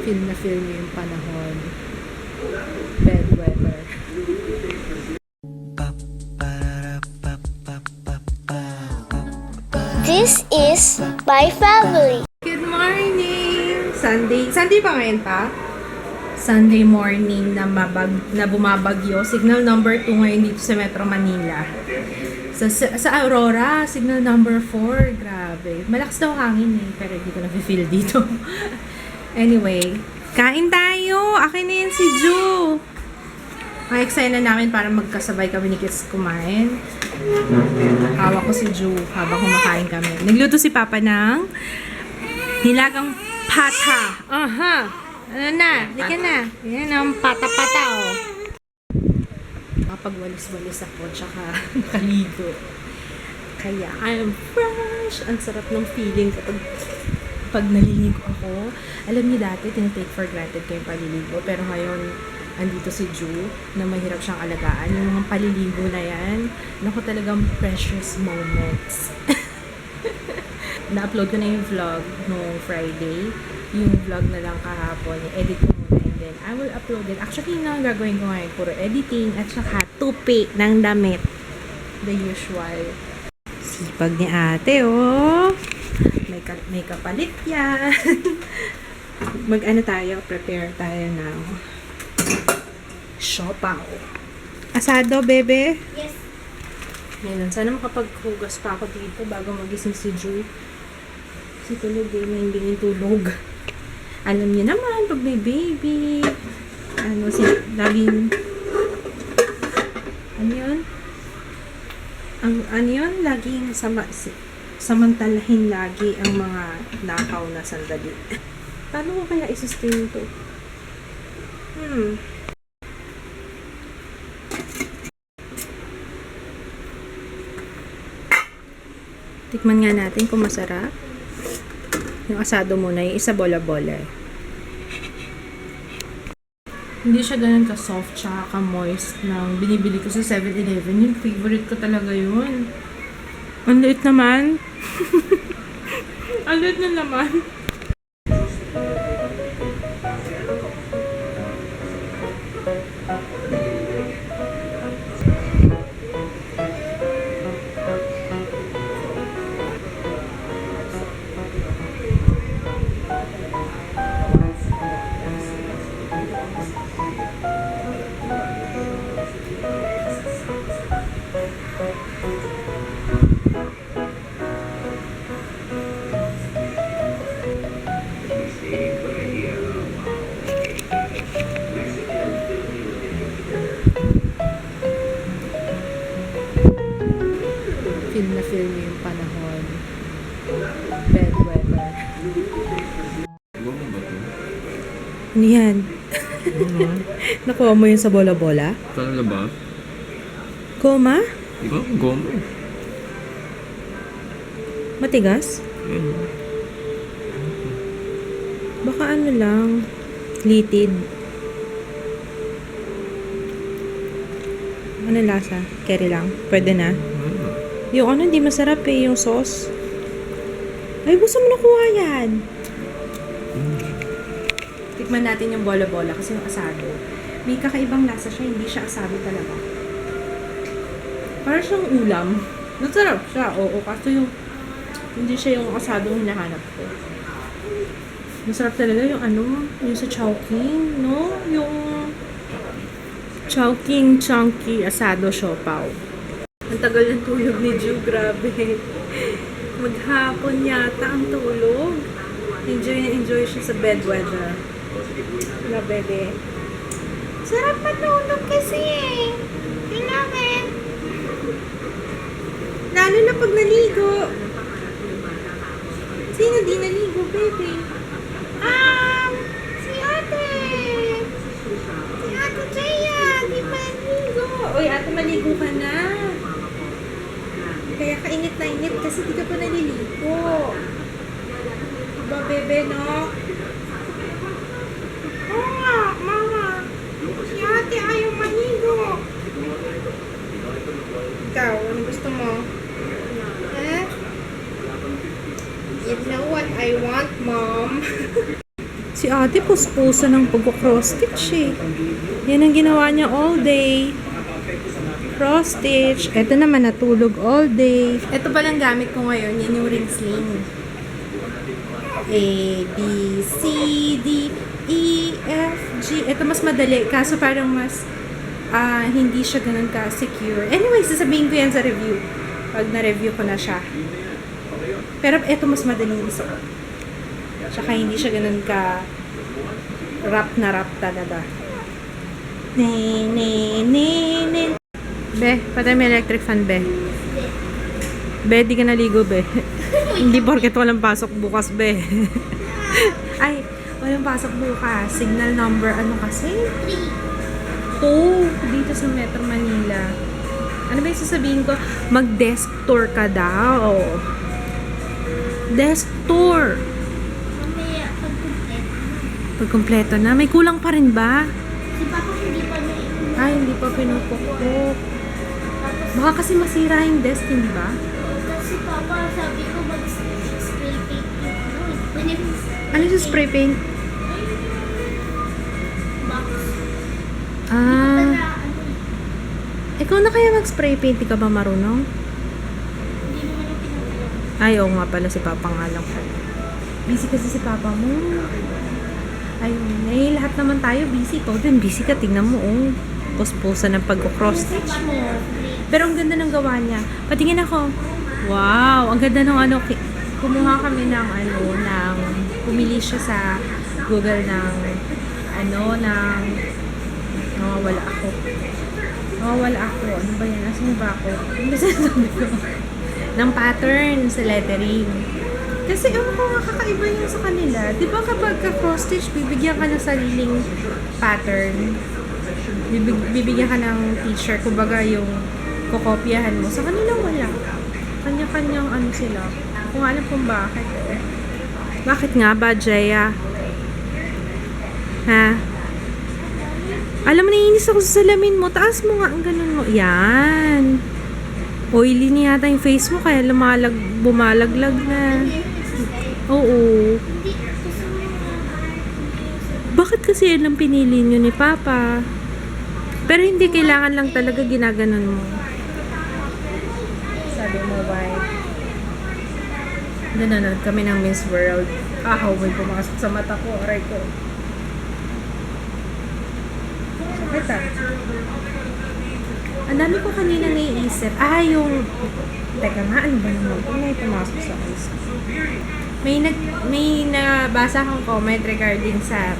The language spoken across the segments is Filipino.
Feel na feel niyo yung panahon. Bad weather. This is my family. Good morning! Sunday ba ngayon pa? Sunday morning na bumabagyo. Signal number 2 ngayon dito sa Metro Manila. Sa Aurora, signal number 4. Grabe. Malakas daw hangin eh, pero hindi ko na-feel dito. Anyway, kain tayo! Akin na yan si Ju! Ma-excite na namin para magkasabay kami ni Kids kumain. Hawak ko si Ju habang kumakain kami. Nagluto si Papa ng nilagang pata. Aha! Ano na? Lika na. Yan ang pata-pata oh. Kapagwalis-walis ako tsaka nakaligo. Kaya I am fresh. Ang sarap ng feeling kapag naliligo ako. Alam niyo dati, tinitake for granted ko yung paliligo. Pero ngayon, andito si Ju na mahirap siyang alagaan. Yung mga paliligo na yan, naku talagang precious moments. Na-upload ko na yung vlog noong Friday. Yung vlog na lang kahapon, i-edit ko muna and then I will upload it. Actually, yun ang gagawin ko ngayon. Puro editing at saka tupi ng damit. The usual. Sipag ni ate, oh. May kapalit yan. Mag-ano tayo, prepare tayo ng siopaw. Asado, bebe? Yes. Ngayon, sana makapaghugas pa ako dito bago magising si Ju. Kasi tulog eh, mahimbing yung tulog. Alam niyo naman, pag may baby, laging, laging samantalahin lagi ang mga nakaw na sandali. Paano ko kaya isustain ito? Tikman nga natin kung masarap. Yung asado muna, yung isa bola-bola eh. Hindi siya ganun ka-soft tsaka ka-moist na binibili ko sa 7-Eleven. Yung favorite ko talaga yun. Ang liit naman. Ang liit na naman. Feel na feel niyo yung panahon. Bad weather. Ano yan? Nakuha mo yun sa bola-bola? Talaga ba? Goma? Ikaw, goma. Matigas? Baka ano lang, litid. Ano lasa? Carry lang? Pwede na? Yung ano, hindi masarap eh, yung sauce. Ay, gusto mo nakuha yan. Tikman natin yung bola-bola kasi yung asado. May kakaibang lasa siya, hindi siya asado talaga. Para siyang ulam. Masarap siya, oo. Kasi yung, hindi siya yung asado yung hinahanap ko. Masarap talaga yung ano, yung sa Chowking, no? Yung Chowking Chunky Asado Siopaw. Ang tagal ng tulog ni Ju, grabe. Maghapon yata ang tulog. Enjoy na enjoy siya sa bed weather. Wala, bebe. Sarap matulog kasi eh. I love it. Lalo na pag naligo. Sino di naligo, bebe? Si ate. Si ate Jaya. Di pa naligo. Uy, ate, maligo ka na. Kaya kainit na init kasi di ka pa naliligo. Diba, bebe, no? Oo nga, mama. Si ate ayaw maligo. Ikaw, ano gusto mo? Eh? You know what? what I want, Mom. Si ate, puspuso ng pag-cross stitch eh. Yan ang ginawa niya all day. Cross stitch. Ito naman, natulog all day. Ito palang gamit ko ngayon. Yan yung ring sling. A, B, C, D, E, F, G. Ito mas madali. Kaso parang mas hindi siya ganun ka-secure. Anyway, sasabihin ko yan sa review. Pag na-review ko na siya. Pero ito mas madaling isuot. Tsaka hindi siya ganun ka rap na rap talaga. Be, patay may electric fan, be. Be, di ka naligo, be. Hindi porket walang pasok bukas, be. Ay, walang pasok bukas. Signal number, ano kasi? 2. Dito sa Metro Manila. Ano ba yung sasabihin ko? Mag-desk tour ka daw. Desk tour. Mamaya, Pag kumpleto na. May kulang pa rin ba? si Papa hindi pa na Ay, hindi pa pinupukpok. Baka kasi masira yung desk, hindi ba? Kasi Papa, sabi ko mag-spray paint yung Ano yung spray paint? box. Ah, Na, ikaw na kaya mag-spray paint? Di ka ba marunong? hindi naman yung pinagawa. Ay, oo nga pala, si Papa nga lang pala. Busy kasi si Papa mo. Ayun, eh, lahat naman tayo busy. Ikaw din, busy ka. Tingnan mo, oh. Puspusa ng pag-cross stitch mo. Pero ang ganda ng gawa niya. Patingin ako. Wow, ang ganda ng ano. Kumuha kami ng ano, ng, pumili siya sa Google ng, ano, ng, wala ako. Wala ako. Ano ba yan? Asan ba ako? Ano ba sabi ko? Ng pattern sa lettering. Kasi ano ko kakaiba yung sa kanila. Di ba kapag ka-cross stitch, bibigyan ka ng sariling pattern. Bibigyan ka ng teacher. Kumbaga yung kokopyahan mo. Sa kanila wala. Kanya-kanyang ano sila. Kung alam kung bakit. Bakit nga ba, Jaya? Ha? Alam mo, naiinis ako sa salamin mo. Taas mo nga ang ganun mo. Yan. Oily niya yata yung face mo. Kaya bumalaglag na. Oo. Bakit kasi yan ang pinili nyo ni Papa? Pero hindi kailangan lang talaga ginaganon mo. Sabi mo, bye. Nanonood kami ng Miss World. May pumasok sa mata ko. Aray ko. Sakit ah. Ang dami ko kanina naiisip. Yung... Teka nga, ano ba naman? May pumasok sa isip. May nabasa akong comment regarding sa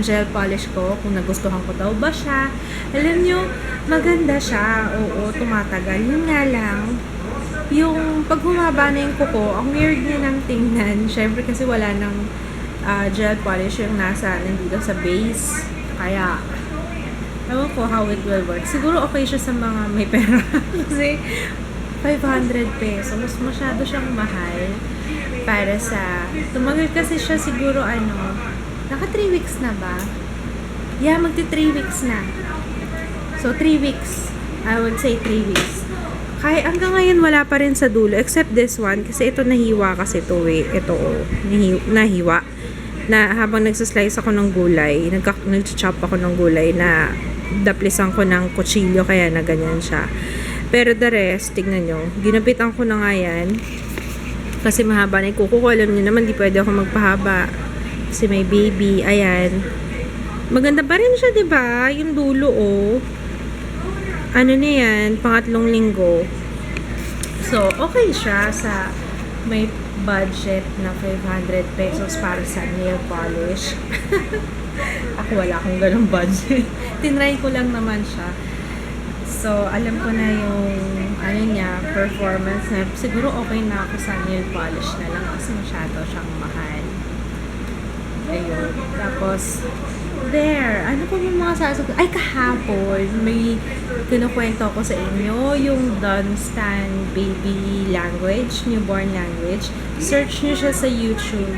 gel polish ko, kung nagustuhan ko daw ba siya. Alam nyo, maganda siya. Oo, tumatagal. Yun nga lang, yung pag humaba na yung kuko, ang weird niya ng tingnan. Syempre kasi wala ng gel polish yung nandito sa base. Kaya, ewan ko how it will work. Siguro okay siya sa mga may pera. Kasi, 500 pesos. Masyado siyang mahal para sa... Tumagal kasi siya siguro naka 3 weeks na ba? Yeah, magti 3 weeks na. So, 3 weeks. I would say 3 weeks. Kaya hanggang ngayon wala pa rin sa dulo. Except this one. Kasi ito nahiwa kasi ito eh. Ito nahiwa. Na habang nagsaslice ako ng gulay, nag-chop ako ng gulay na daplisan ko ng kutsilyo kaya na ganyan siya. Pero the rest, tignan nyo, ginapitan ko na nga yan. Kasi mahaba na yung kuko ko. Alam nyo naman, di pwede ako magpahaba. Kasi may baby. Ayan. Maganda pa rin siya, diba? Yung dulo, oh. Ano na yan? Pangatlong linggo. So, okay siya sa may budget na 500 pesos para sa nail polish. Ako wala akong ganong budget. Tinry ko lang naman siya. So, alam ko na yung performance na siguro okay na ako sa nail polish na lang kasi masyado siyang mahal. Ayun. Tapos, ano po yung mga sasagot? Ay, kahapon, may kinukwento ko sa inyo, yung Dunstan Baby Language, Newborn Language. Search nyo siya sa YouTube.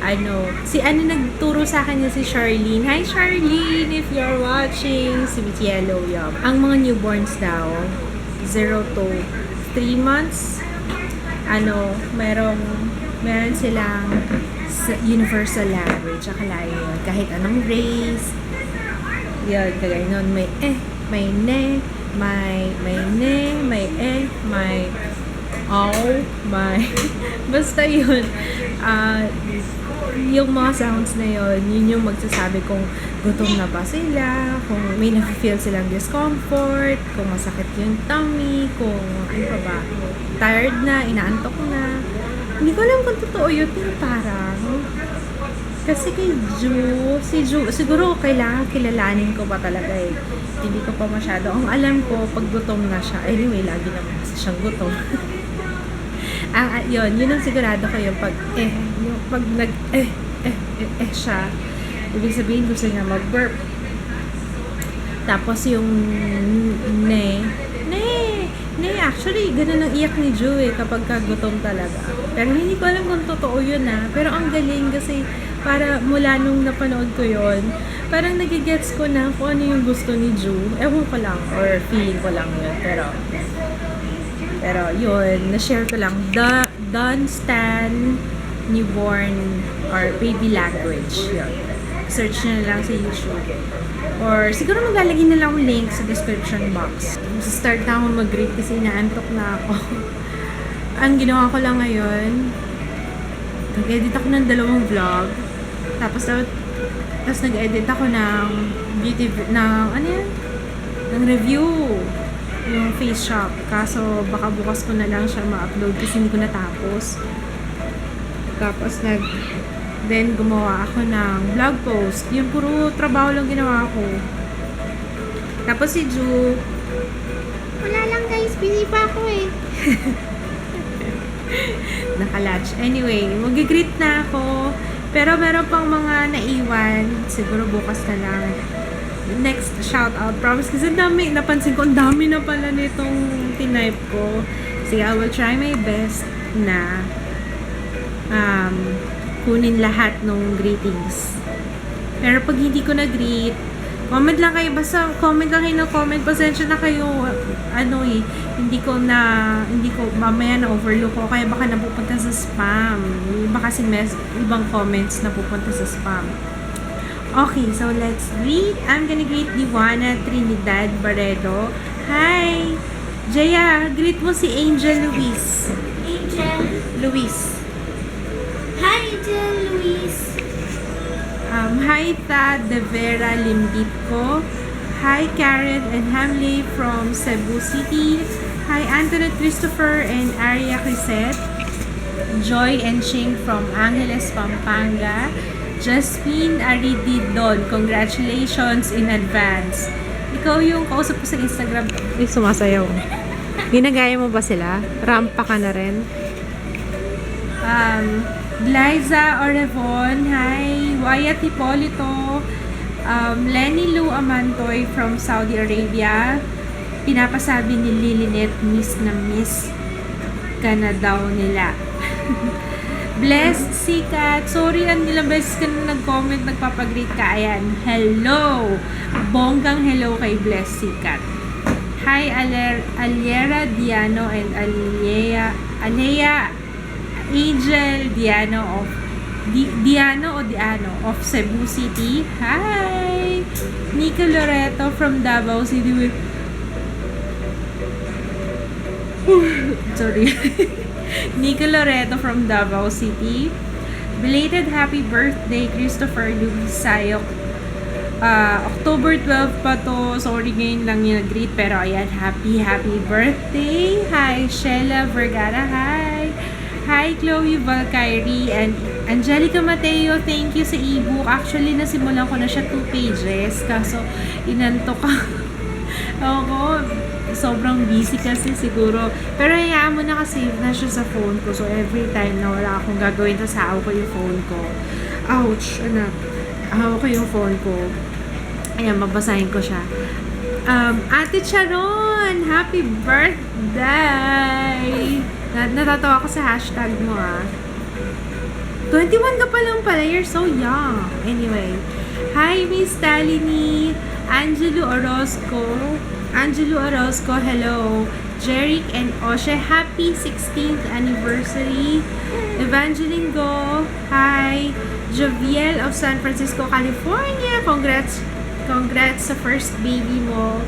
Nagturo sa akin si Charlene. Hi, Charlene! If you're watching, si Miss Yellow Yum. Ang mga newborns daw, 0 to 3 months, merong Meron silang universal language. Akala yun. Kahit anong race. Yun, kagaya nun. May may ne, may ne, may may may basta yun. Yung mga sounds na yun yung magsasabi kung gutom na ba sila, kung may nafe-feel silang discomfort, kung masakit yung tummy, kung ano pa ba, tired na, inaantok na. Hindi ko alam kung totoo yun, pero parang kasi kay si Ju, siguro kailangan kilalanin ko pa talaga eh. Hindi ko pa masyado. Ang alam ko, pag gutom na siya, anyway, lagi naman kasi siyang gutom. Yun ang sigurado ko yung yung pag siya, ibig sabihin gusto niya mag-burp. Tapos yung actually, ganun ang iyak ni Ju eh, kapag kagutom talaga. Pero hindi ko alam kung totoo yun Pero ang galing kasi, para mula nung napanood ko yun, parang nagigets ko na kung ano yung gusto ni Ju. Ewan ko lang, or feeling ko lang yun. Pero yun, na-share ko lang. Don Stan Newborn or Baby Language. Yun. Search nyo na lang sa YouTube. Or siguro maglalagay na lang ang link sa description box. Start na ako mag-greet kasi naantok na ako. Ang ginawa ko lang ngayon, nag-edit ako ng 2 vlog. Tapos nag-edit ako ng ng review. Yung face shop. Kaso baka bukas ko na lang siya ma-upload kasi hindi ko natapos. Tapos then gumawa ako ng vlog post. Yung puro trabaho lang ginawa ko. Tapos si Ju, wala lang guys, busy pa ako eh. Naka-latch. Anyway, mag-greet na ako. Pero meron pang mga naiwan. Siguro bukas na lang. Next shoutout. Promise kasi napansin ko, ang dami na pala nitong tinype ko. Sige, I will try my best na kunin lahat ng greetings. Pero pag hindi ko na-greet, comment lang kayo. Basta comment lang kayo ng comment. Pasensya na kayo. Hindi ko mamaya na overlook ko. Kaya baka napupunta sa spam. Iba kasi ibang comments na pupunta sa spam. Okay, so let's greet. I'm gonna greet Diwana Trinidad Barredo. Hi! Jaya, greet mo si Angel Luis. Luis. Hi, Angel Luis. Hi, Tad De Vera Limbitco. Hi, Karen and Hamley from Cebu City. Hi, Antoinette Christopher and Aria Crisette. Joy and Ching from Angeles, Pampanga. Jasmine Arididon, congratulations in advance. Ikaw yung kausap ko sa Instagram. Sumasayaw. Ginagaya mo ba sila? Rampa ka na rin? Liza Orevon, hi. Wyatt Hipolito. Lenny Lou Amantoy from Saudi Arabia. Pinapasabi ni Lilinet, miss ka na daw nila. Blessed Sikat. Sorry, ilang beses ka na nag-comment, nagpapag-greet ka. Ayan. Hello. Bonggang hello kay Blessed Sikat. Hi, Aliera Diano and Alea Angel Diano of Cebu City. Hi. Nico Loreto from Davao City. Sorry. Nico Loreto from Davao City. Belated happy birthday, Christopher Luis Sayok. October 12 pa to. Sorry, ngayon lang yung nag-greet. Pero ayan, happy birthday. Hi, Sheila Vergara. Hi. Hi, Chloe Valkyrie and Angelica Mateo. Thank you sa ebook. Actually, nasimulan ko na siya 2 pages. Kaso, inantok ako. Sobrang busy kasi siguro. Pero hayaan mo na kasi na siya sa phone ko. So, every time na wala akong gagawin, tapos haaw ko yung phone ko. Ouch! Anak. Haaw ko yung phone ko. Ayan, babasahin ko siya. Ate Charon! Happy birthday! Natatawa ako sa hashtag mo 21 ka pa lang pala. You're so young. Anyway. Hi, Miss Talini. Angelo Orozco, hello. Jeric and Oshe, happy 16th anniversary. Evangeline Go, hi. Javiel of San Francisco, California, congrats sa first baby mo.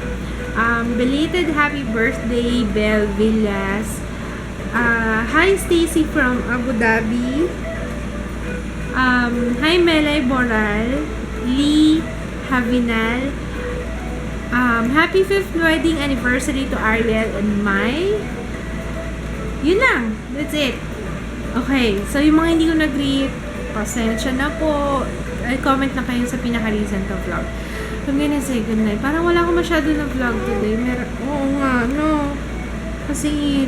Belated happy birthday, Belle Villas. Hi Stacy from Abu Dhabi. Hi Melay Boral, Lee Havinal. Happy 5th wedding anniversary to Ariel and Mai. Yun lang. That's it. Okay. So, yung mga hindi ko nag-greet, pasensya na po. Ay, comment na kayo sa pinaka-recent na vlog. I'm gonna say goodnight. Parang wala akong masyado na vlog today. Oo nga, no. Kasi,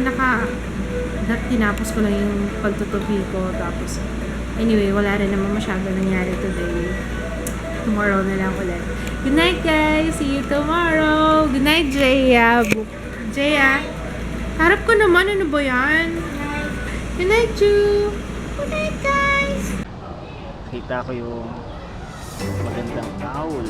tinapos ko lang yung pagtutupi ko. Tapos, anyway, wala rin naman masyado nangyari today. Tomorrow na lang ulit. Good night, guys. See you tomorrow. Good night, Jaya. Jaya. Harap ko naman. Ano ba yan? Good night, Ju. Good night, guys. Kita ko yung magandang towel.